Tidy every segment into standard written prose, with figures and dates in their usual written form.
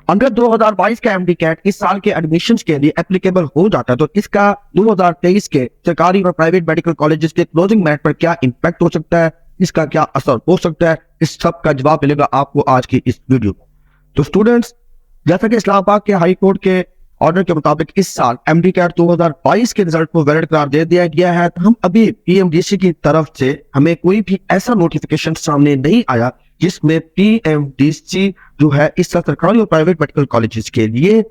अगर 2022 का MD cat इस साल के एडमिशन्स के लिए एप्लीकेबल हो जाता है तो इसका 2023 के सरकारी और प्राइवेट मेडिकल कॉलेजेस के क्लोजिंग मेरिट पर क्या इंपैक्ट हो सकता है, इसका क्या असर हो सकता है, इस सब का जवाब मिलेगा आपको आज की इस वीडियो में। तो स्टूडेंट्स, जैसा कि इस्लामाबाद के हाई कोर्ट के ऑर्डर के मुताबिक इस साल एमडी कैट 2022 के रिजल्ट को वैलिड करार दे दिया गया है, तो हम अभी पीएमडीसी की तरफ से हमें कोई भी ऐसा नोटिफिकेशन सामने नहीं आया जिसमें पीएमडीसी जो है इस साल सरकारी और प्राइवेट मेडिकल कॉलेजेस के लिए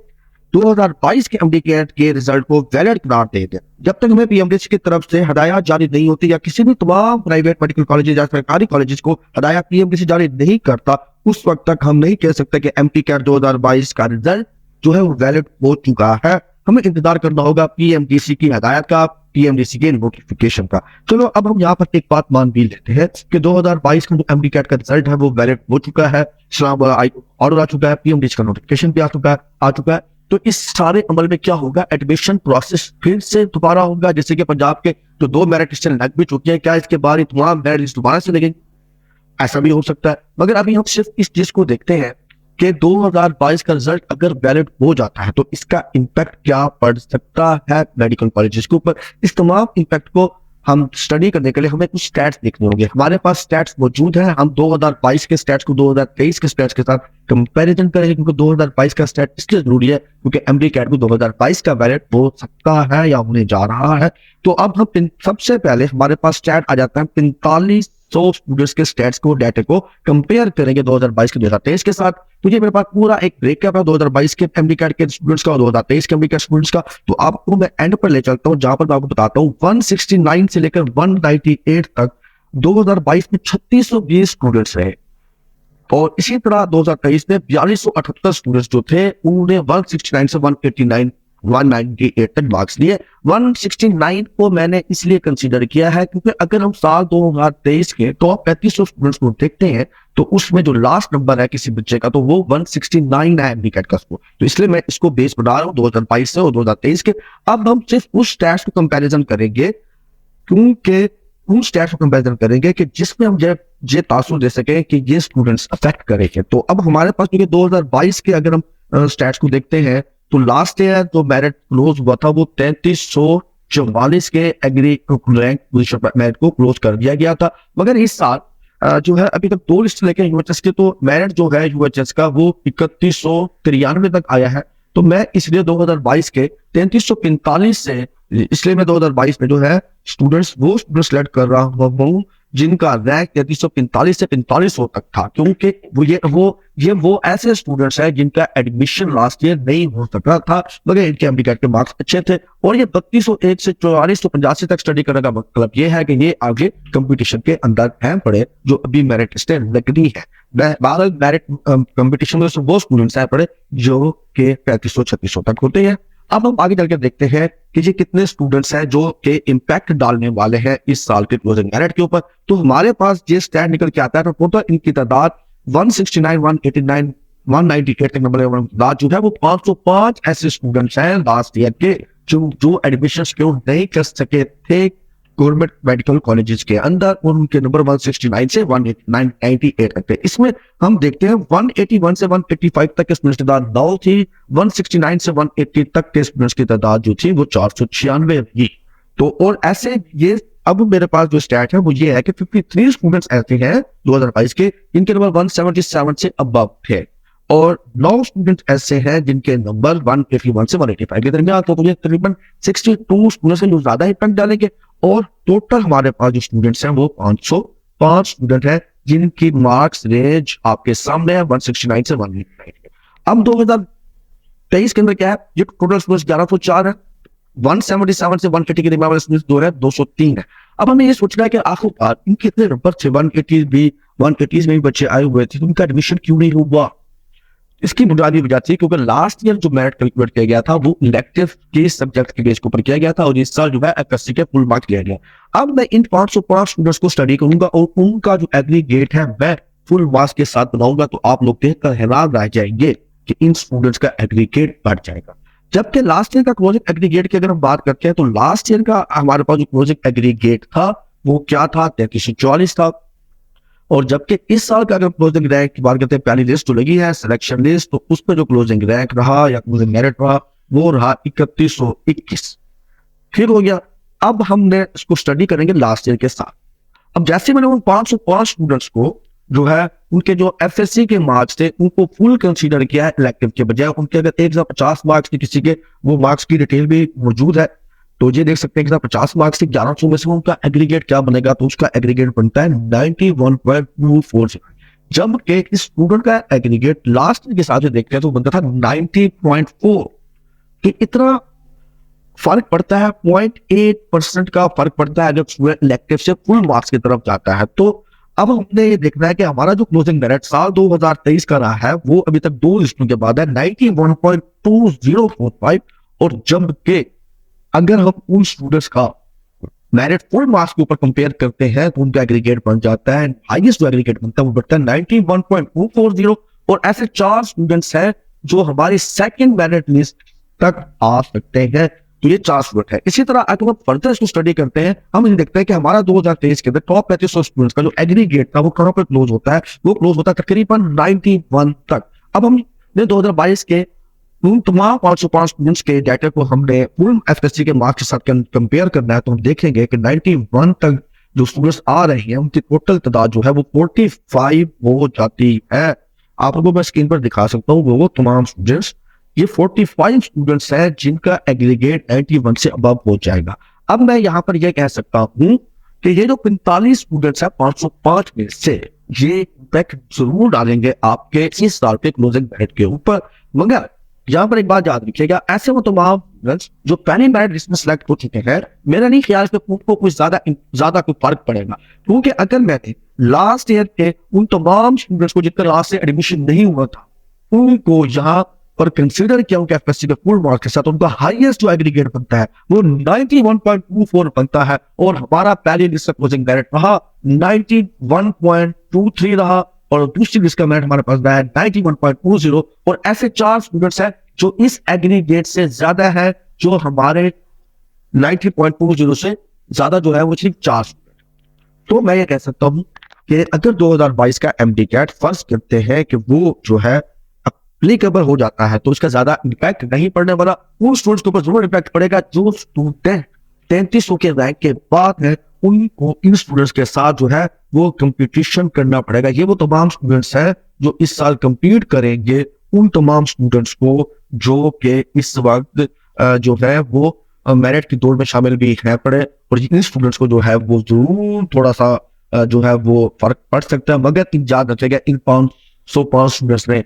2022 के एमडी कैट के रिजल्ट को वैलिड करार दे दे। जब तक हमें पीएमडीसी की तरफ से हदायत जारी नहीं होती या किसी भी तमाम प्राइवेट मेडिकल कॉलेजेस या सरकारी कॉलेजेस को हदायत पीएमडीसी जारी नहीं करता, उस वक्त तक हम नहीं कह सकते कि एमडी कैट 2022 का रिजल्ट जो है वो वैलिड हो चुका है। हमें इंतजार करना होगा पीएमडीसी की हदायत का, पीएमडीसी के नोटिफिकेशन का। चलो अब हम यहाँ पर एक बात मान भी लेते हैं कि 2022 का जो एमडी कैट का रिजल्ट है वो वैलिड हो चुका है, इस्लामाबाद ऑर्डर आ चुका है, पीएमडीसी का नोटिफिकेशन भी आ चुका है। तो इस सारे अमल में क्या होगा, एडमिशन प्रोसेस फिर से दोबारा होगा। जैसे कि पंजाब के जो 2 मेरिट लिस्ट लग भी चुकी है, क्या इसके बाद तमाम मेरिट लिस्ट दोबारा से लगेंगे? ऐसा भी हो सकता है। मगर अभी हम सिर्फ इस चीज को देखते हैं कि 2022 का रिजल्ट अगर वैलिड हो जाता है तो इसका इंपैक्ट क्या पड़ सकता है मेडिकल कॉलेजेस के ऊपर। इस तमाम इंपैक्ट को हम स्टडी करने के लिए हमें कुछ स्टैट्स देखने होंगे। हमारे पास स्टैट्स मौजूद हैं। हम 2022 के स्टैट्स को 2023 के स्टैट्स के साथ कंपैरिजन करेंगे, क्योंकि 2022 का स्टैट इसलिए जरूरी है क्योंकि एमडी कैट भी 2022 का वैलिड हो सकता है या होने जा रहा है। तो अब हम सबसे पहले हमारे पास स्टैट आ जाता है 4500 स्टूडेंट्स के स्टैट्स को, डाटा को कंपेयर करेंगे 2022 के 2023 के साथ। तो ये मेरे पास पूरा एक ब्रेकअप है 2022 के एमडी कैट के स्टूडेंट्स का और 2023 के एमडी कैट स्टूडेंट्स का। तो आपको मैं एंड पर ले चलता हूं जहां पर मैं आपको बताता हूं 169 से लेकर 198 तक 2022 में 3620 स्टूडेंट्स रहे, और इसी तरह 2023 में 4278 स्टूडेंट्स जो थे उन्होंने 169 से 198 तक मार्क्स लिए। 169 को मैंने इसलिए कंसीडर किया है क्योंकि अगर हम साल 2023 के टॉप 3500 स्टूडेंट्स को देखते हैं तो उसमें जो लास्ट नंबर है किसी बच्चे का तो वो 169 है एमडी कैट का स्कोर। तो इसलिए मैं इसको बेस बना रहा हूँ 2022 से और 2023 के। अब हम सिर्फ उस स्टैट्स को कंपैरिजन करेंगे, क्योंकि उन स्टैट्स को कंपैरिजन करेंगे कि जिसमें हम ये तासुर दे सके कि ये स्टूडेंट्स अफेक्ट करेंगे। तो अब हमारे पास क्योंकि 2022 के अगर हम स्टैट्स को देखते हैं तो लास्ट ईयर जो मेरिट क्लोज हुआ था वो 3344 के एग्री रैंक पोजीशन मेरिट को क्लोज कर दिया गया था। मगर इस साल जो है अभी तक 2 लिस्ट लेके यूएचएस के, तो मेरिट जो है यूएचएस का वो 3193 तक आया है। तो मैं इसलिए 2022 के 3345 से इसलिए मैं 2022 में जो है स्टूडेंट्स सिलेक्ट कर रहा हूँ जिनका रैंक 3345 से 4500 तक था, क्योंकि वो ऐसे स्टूडेंट्स हैं जिनका एडमिशन लास्ट ईयर नहीं हो सका था मगर इनके एमडी कैट के मार्क्स अच्छे थे। और ये 3201 से 4485 तक स्टडी करने का मतलब ये है कि ये आगे कंपटीशन के अंदर हैं पड़े जो अभी मेरिट लिस्टें लगनी है। मेरिट कंपटीशन में वो स्टूडेंट्स हैं पड़े जो के 3500-3600 तक होते हैं। अब हम आगे चलकर देखते हैं कि ये कितने स्टूडेंट्स हैं जो के इम्पैक्ट डालने वाले हैं इस साल के क्लोजिंग मेरिट के ऊपर। तो हमारे पास ये स्टैट निकल के आता है तो टोटल इनकी तादाद 169, 189, 198 तक नंबर जो है वो 505 ऐसे स्टूडेंट्स हैं लास्ट ईयर के जो एडमिशन क्यों नहीं कर सके थे गवर्नमेंट मेडिकल कॉलेजेस के अंदर, और उनके नंबर 169 से 198 तक थे। इसमें हम देखते हैं 181 से 185 तक के स्टूडेंट्स की तादाद 9 थी, 169 से 180 तक के स्टूडेंट्स की तादाद जो थी वो 496 थी। तो और ऐसे ये अब मेरे पास जो स्टैट है वो ये है कि 53 स्टूडेंट्स ऐसे हैं 2022 के जिनके नंबर 177 से अबव थे, और 9 स्टूडेंट ऐसे हैं जिनके नंबर 181 से 185 के दरमियान। तो ये तकरीबन 62 स्टूडेंट्स हैं जो ज्यादा इम्पैक्ट डालेंगे, और टोटल हमारे पास जो स्टूडेंट्स हैं वो 505 स्टूडेंट हैं जिनकी मार्क्स रेंज आपके सामने है 169 से 189। अब 2023 के अंदर क्या है, ये टोटल स्टूडेंट्स 1104 है, 177 से 150 के दरमियान वाले स्टूडेंट्स जो है 203 है। अब हमें ये सोचना है कि आखिरकार इनके कितने नंबर थे, 180s में भी बच्चे आए हुए थे, तो उनका एडमिशन क्यों नहीं हुआ? इसकी बुनियादी वजह थी क्योंकि लास्ट ईयर जो मेरिट कैलकुलेट किया गया था वो इलेक्टिव के सब्जेक्ट के बेस के ऊपर किया गया था, और इस साल जो है एफएससी के फुल मार्क्स लिया गया। अब मैं इन 505 स्टूडेंट्स को स्टडी करूंगा और उनका जो एग्रीगेट है मैं फुल मार्क्स के साथ बनाऊंगा, तो आप लोग देखकर हैरान रह जाएंगे कि इन स्टूडेंट्स का एग्रीगेट बढ़ जाएगा। जबकि लास्ट ईयर का क्लोजिंग एग्रीगेट की अगर हम बात करते हैं तो लास्ट ईयर का हमारे पास जो क्लोजिंग एग्रीगेट था वो क्या था, 3344 था, और जबकि इस साल का अगर क्लोजिंग रैंक की बात करते हैं, पहली लिस्ट जो लगी है सिलेक्शन लिस्ट, तो उस पर जो क्लोजिंग रैंक रहा या क्लोजिंग मेरिट रहा वो रहा 3121। ठीक हो गया। अब हमने इसको स्टडी करेंगे लास्ट ईयर के साथ। अब जैसे मैंने उन 505 स्टूडेंट्स को जो है उनके जो एफएससी के मार्क्स थे उनको फुल कंसीडर किया है इलेक्टिव के बजाय। उनके अगर 1050 मार्क्स थे किसी के, वो मार्क्स की डिटेल भी मौजूद है, तो ये देख सकते हैं 1050 मार्क्स से 1100 में से उनका एग्रीगेट क्या बनेगा, तो उसका एग्रीगेट बनता है 91.240। जबकि इस स्टूडेंट का एग्रीगेट लास्ट के साथ देखते हैं तो बनता था 90.4। कि इतना फर्क पड़ता है, 0.8% का फर्क पड़ता है जब स्टूडेंट इलेक्टिव से फुल मार्क्स की तरफ जाता है। तो अब हमने ये देखना है कि हमारा जो क्लोजिंग मेरिट साल 2023 का रहा है वो अभी तक 2 लिस्टों के बाद है 91.2045। और जबकि अगर हम उन स्टूडेंट्स का मेरिट फुल मार्क्स के ऊपर कंपेयर करते हैं तो उनका एग्रीगेट बन जाता है, हाईएस्ट जो एग्रीगेट बनता है वो बढ़ता है 91.240। और ऐसे 4 स्टूडेंट्स हैं जो हमारी सेकंड मेरिट लिस्ट तक आ सकते हैं। तो ये 4 स्टूडेंट है। इसी तरह अगर हम फर्दर इसको स्टडी करते हैं, हम ये देखते हैं कि हमारा 2023 के अंदर टॉप 3500 स्टूडेंट्स का जो एग्रीगेट था वो कहां पर क्लोज होता है, वो क्लोज होता है तकरीबन 91 तक। अब हमने 2022 के उन तमाम 505 स्टूडेंट्स के डाटा को हमने फुल एफएससी के मार्क्स के साथ कंपेयर करना है, तो हम देखेंगे कि 91 तक जो स्टूडेंट्स आ रहे हैं उनकी टोटल तादाद जो है वो 45 हो जाती है। आप लोगों को मैं स्क्रीन पर दिखा सकता हूँ वो तमाम स्टूडेंट्स, ये 45 स्टूडेंट्स हैं जिनका एग्रीगेट 91 से अबव हो जाएगा। अब मैं यहाँ पर यह कह सकता हूँ कि ये जो 45 स्टूडेंट्स हैं 505 में से, ये इम्पैक्ट जरूर डालेंगे आपके इस साल के क्लोजिंग मेरिट के ऊपर। मगर यहाँ पर एक बात याद रखिएगा, ऐसे वो तमाम स्टूडेंट्स जो पहली मेरिट लिस्ट में सिलेक्ट हो चुके हैं, मेरा नहीं ख्याल कि उनको कुछ ज्यादा कोई फर्क पड़ेगा। क्योंकि अगर मैंने लास्ट ईयर के उन तमाम स्टूडेंट्स को जिनका लास्ट ईयर एडमिशन नहीं हुआ था उनको यहाँ पर कंसीडर किया उनके एफएससी के फुल मार्क्स के साथ, उनका हाईएस्ट जो एग्रीगेट बनता है वो 91.24 बनता है। और हमारा पहली लिस्ट का क्लोजिंग मेरिट रहा 91.23 रहा, और दूसरी लिस्ट का मेरिट हमारे पास रहा है 91.20। और ऐसे 4 स्टूडेंट्स हैं जो इस एग्रीगेट से ज्यादा है, जो हमारे 90.20 से ज्यादा जो है वो सिर्फ 4 स्टूडेंट। तो मैं ये कह सकता हूं कि अगर 2022 का एमडीकैट फर्ज करते हैं कि वो जो है एप्लीकेबल हो जाता है तो इसका ज्यादा इंपैक्ट नहीं पड़ने वाला। उन स्टूडेंट्स के ऊपर जरूर इंपैक्ट पड़ेगा जो स्टूडेंट 3300 के रैंक के बाद है, उनको इन स्टूडेंट्स के साथ जो है वो कंपटीशन करना पड़ेगा। ये वो तमाम स्टूडेंट्स हैं जो इस साल कंपीट करेंगे उन तमाम स्टूडेंट्स को जो कि इस वक्त जो है वो मेरिट की दौड़ में शामिल भी है पड़े। और इन स्टूडेंट्स को जो है वो जरूर थोड़ा सा जो है वो फर्क पड़ सकता है। मगर याद रखिएगा इन 505 स्टूडेंट्स में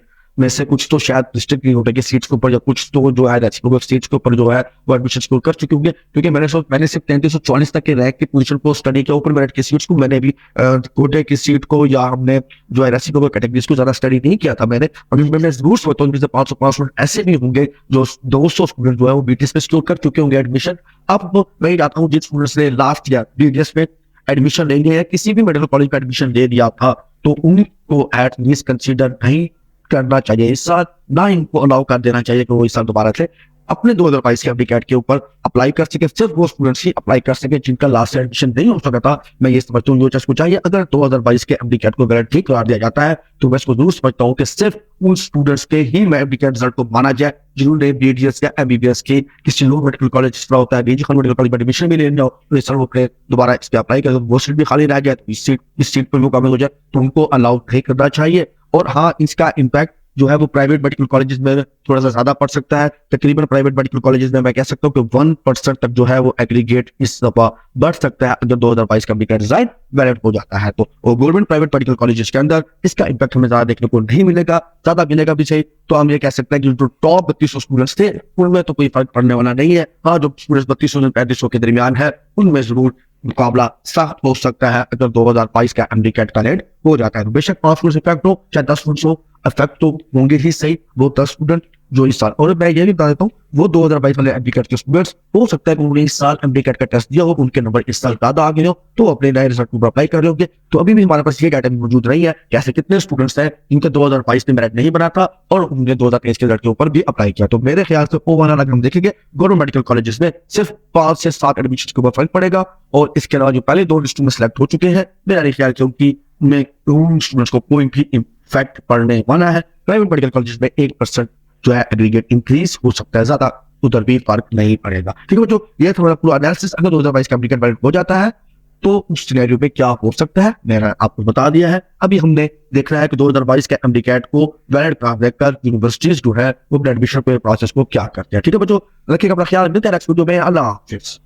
से कुछ तो शायद डिस्ट्रिक्ट नहीं होते कि सीट्स के ऊपर, या कुछ तो जो है सीट्स के ऊपर जो है वो एडमिशन स्कोर कर चुके होंगे। क्योंकि मैंने सिर्फ 3340 तक के रैंक की पोजीशन को स्टडी किया, ऊपर मेरिट की सीट्स को मैंने भी कोटे की सीट को या हमने जो है रैसी कैटेगरीज को ज्यादा स्टडी नहीं किया था मैंने। अभी मैं जरूर सोचता हूँ 505 स्टूडेंट ऐसे भी होंगे जो 200 स्टूडेंट जो है वो बीटीएस में स्कोर कर चुके होंगे एडमिशन। अब मैं जाता हूँ जिन स्टूडेंट्स ने लास्ट ईयर बीटीएस में एडमिशन ले लिया है, किसी भी मेडिकल कॉलेज में एडमिशन ले लिया था, तो उनको एटलीस्ट कंसीडर नहीं करना चाहिए इस साल, ना इनको अलाउ कर देना चाहिए कि वो इस साल दोबारा से अपने 2022 के एमडीकैट के ऊपर अप्लाई कर सके। सिर्फ वो स्टूडेंट्स ही अप्लाई कर सके जिनका लास्ट एडमिशन नहीं हो सका था। मैं ये समझता हूँ को चाहिए अगर 2022 के एमडीकैट को गारंटी करार दिया जाता है तो मैं इसको जरूर समझता हूँ कि सिर्फ उन स्टूडेंट्स के ही एमडीकैट रिजल्ट को माना जाए जिन्होंने बीडीएस या एमबीबीएस की किसी लो मेडिकल कॉलेज जिस तरह होता है बीजी खान मेडिकल कॉलेज में एडमिशन भी लेने जाओ तो इस साल वो दोबारा इस पर अप्लाई कर, वो सीट भी खाली रह जाए, इस सीट पर वो काबिल हो जाए तो उनको अलाउ नहीं करना चाहिए। और हाँ, इसका इम्पैक्ट जो है वो प्राइवेट मेडिकल कॉलेजेस में थोड़ा सा ज्यादा पड़ सकता है। तकरीबन प्राइवेट मेडिकल कॉलेजेस में मैं कह सकता हूँ कि 1% तक जो है वो एग्रीगेट इस दफा बढ़ सकता है अगर 2022 का एमडीकैट रिजल्ट वैलिड हो जाता है तो। और गवर्नमेंट प्राइवेट मेडिकल कॉलेजेस के अंदर इसका इम्पैक्ट हमें ज्यादा देखने को नहीं मिलेगा, ज्यादा मिलेगा भी सही तो हम ये कह सकते हैं कि जो टॉप 3200 स्टूडेंट्स थे उनमें तो कोई फर्क पड़ने वाला नहीं है। हाँ, जो स्टूडेंट्स 3200 से 3500 के दरमियान है उनमें जरूर मुकाबला सख्त हो सकता है अगर 2022 का एमडीकैट का रेट हो जाता है। तो बेशक 5 स्टूडेंट्स इफेक्ट हो चाहे 10 स्टूडेंट्स हो, इफेक्ट तो होंगे ही सही वो 10 स्टूडेंट जो इस साल। और मैं ये भी बता देता हूँ वो 2022 वाले एमडीकैट के स्टूडेंट्स हो सकता है कि उन्होंने इस साल एमडीकैट का टेस्ट दिया हो, उनके नंबर इस साल ज्यादा आ गए हो तो अपने नए रिजल्ट को अप्लाई कर लोगे। तो अभी भी हमारे पास ये डाटा मौजूद नहीं है कि ऐसे कितने स्टूडेंट्स हैं जिनके 2022 में मेरिट नहीं बना था और उन्होंने 2023 के रिजल्ट के ऊपर भी अप्लाई किया। तो मेरे ख्याल से ओवरऑल अगर हम देखेंगे गवर्नमेंट मेडिकल कॉलेजेस में सिर्फ 5 से 7 एडमिशन के ऊपर फर्क पड़ेगा। और इसके अलावा जो पहले 2 लिस्टों में सिलेक्ट हो चुके हैं मेरा नहीं ख्याल से उनकी में उन स्टूडेंट्स को कोई भी इम्पैक्ट पड़ने वाला है। प्राइवेट मेडिकल कॉलेज में 1% जो है एग्रीगेट इंक्रीज हो सकता है, ज्यादा उधर भी फर्क नहीं पड़ेगा। ठीक है बच्चों, ये थोड़ा पूरा एनालिसिस अगर 2022 का एप्लीकेट वैलिड हो जाता है तो उस सिनेरियो में क्या हो सकता है मैंने आपको बता दिया है। अभी हमने देखना है कि 2022 के एमडीकैट को वैलिड करार देकर यूनिवर्सिटीज जो है वो एडमिशन के प्रोसेस को क्या करते हैं। ठीक है बच्चों, रखिएगा अपना ख्याल, मिलते हैं नेक्स्ट वीडियो में। अल्लाह हाफिज।